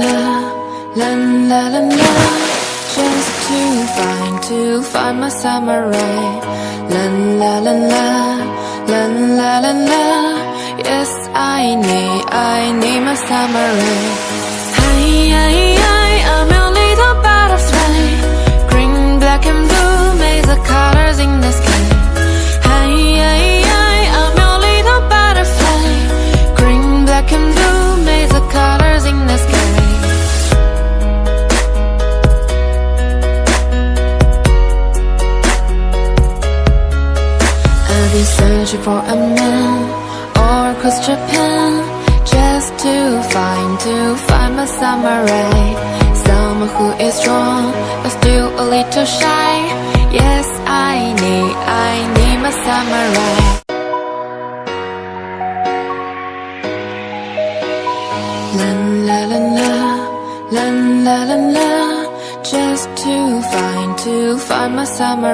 la la la la. Just to find my samurai. La la la la, la la la la. Yes, I need my samurai. Hi, hi, hi, I'm a little butterfly. Green, black and blue, make the colors in the sky. Hi, hi, hi, I'm a little butterfly. Green, black and blue, make the colors in the sky. I've been searching for a man or across Japan, just to find my samurai. Someone who is strong but still a little shy. Yes, I need my samurai. La la la la, la la la la. Just to find my samurai.